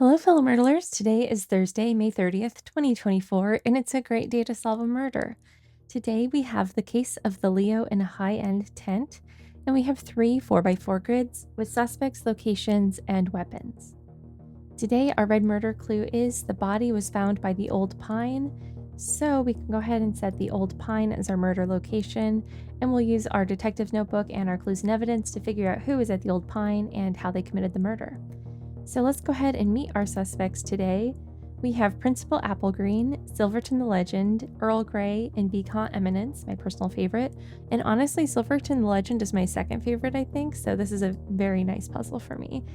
Hello, fellow Murdlers. Today is Thursday, May 30th, 2024, and it's a great day to solve a murder. Today we have the case of the Leo in a high-end tent, and we have three 4x4 grids with suspects, locations, and weapons. Today, our red murder clue is the body was found by the old pine, so we can go ahead and set the old pine as our murder location, and we'll use our detective notebook and our clues and evidence to figure out who is at the old pine and how they committed the murder. So let's go ahead and meet our suspects today. We have Principal Applegreen, Silverton the Legend, Earl Grey, and Vicomte Eminence, my personal favorite. And honestly, Silverton the Legend is my second favorite, I think, so this is a very nice puzzle for me.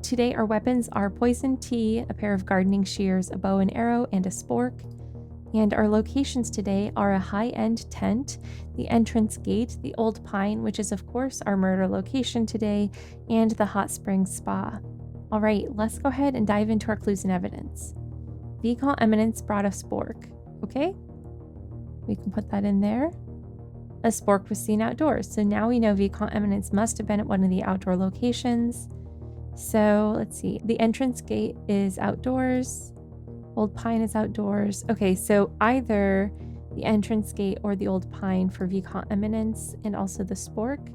Today, our weapons are poison tea, a pair of gardening shears, a bow and arrow, and a spork. And our locations today are a high-end tent, the entrance gate, the old pine, which is of course our murder location today, and the hot springs spa. All right, let's go ahead and dive into our clues and evidence. Vicomte Eminence brought a spork. Okay, we can put that in there. A spork was seen outdoors, so now we know Vicomte Eminence must have been at one of the outdoor locations. So let's see, the entrance gate is outdoors, old pine is outdoors. Okay, so either the entrance gate or the old pine for Vicomte Eminence, and also the spork.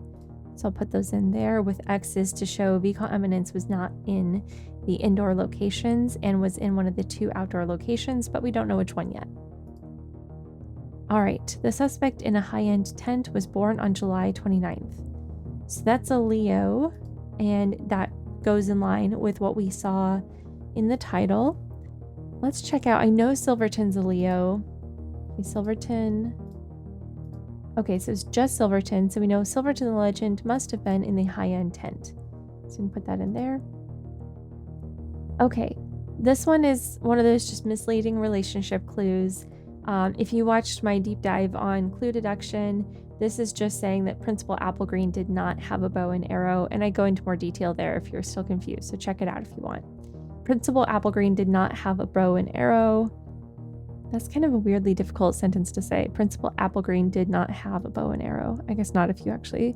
So I'll put those in there with X's to show Vicomte Eminence was not in the indoor locations and was in one of the two outdoor locations, but we don't know which one yet. All right, the suspect in a high-end tent was born on July 29th. So that's a Leo, and that goes in line with what we saw in the title. Let's check out, I know Silverton's a Leo. Okay, Silverton. Okay, so it's just Silverton, so we know Silverton the Legend must have been in the high-end tent. So we can put that in there. Okay, this one is one of those just misleading relationship clues. If you watched my deep dive on clue deduction, this is just saying that Principal Applegreen did not have a bow and arrow, and I go into more detail there if you're still confused, so check it out if you want. Principal Applegreen did not have a bow and arrow. That's kind of a weirdly difficult sentence to say. Principal Applegreen did not have a bow and arrow. I guess not if you actually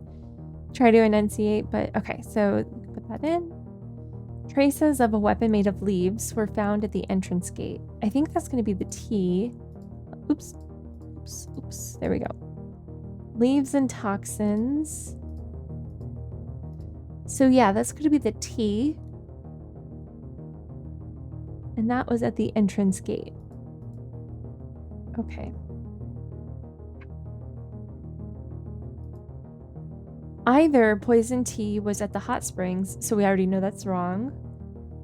try to enunciate, but okay, so put that in. Traces of a weapon made of leaves were found at the entrance gate. I think that's going to be the T. Oops. There we go. Leaves and toxins. So yeah, that's going to be the T. And that was at the entrance gate. Okay. Either poison tea was at the hot springs, so we already know that's wrong,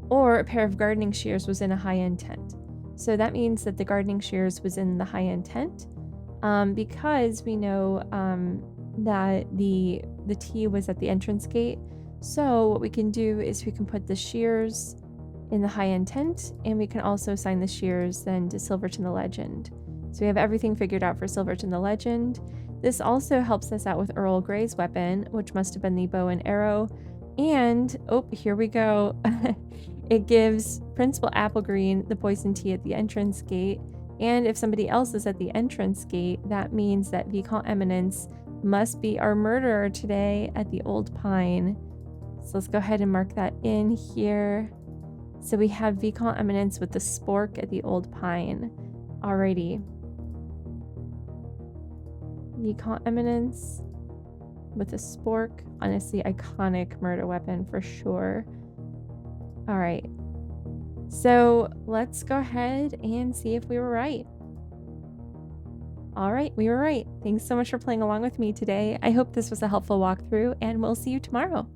or a pair of gardening shears was in a high-end tent. So that means that the gardening shears was in the high-end tent, because we know that the tea was at the entrance gate. So what we can do is we can put the shears in the high-end tent, and we can also assign the shears then to Silverton the Legend. So we have everything figured out for Silverton the Legend. This also helps us out with Earl Grey's weapon, which must have been the bow and arrow. And, oh, here we go. It gives Principal Applegreen the poison tea at the entrance gate. And if somebody else is at the entrance gate, that means that Vicomte Eminence must be our murderer today at the old pine. So let's go ahead and mark that in here. So we have Vicomte Eminence with the spork at the old pine. Alrighty. Vicomte Eminence with a spork. Honestly, iconic murder weapon for sure. All right. So let's go ahead and see if we were right. All right, we were right. Thanks so much for playing along with me today. I hope this was a helpful walkthrough, and we'll see you tomorrow.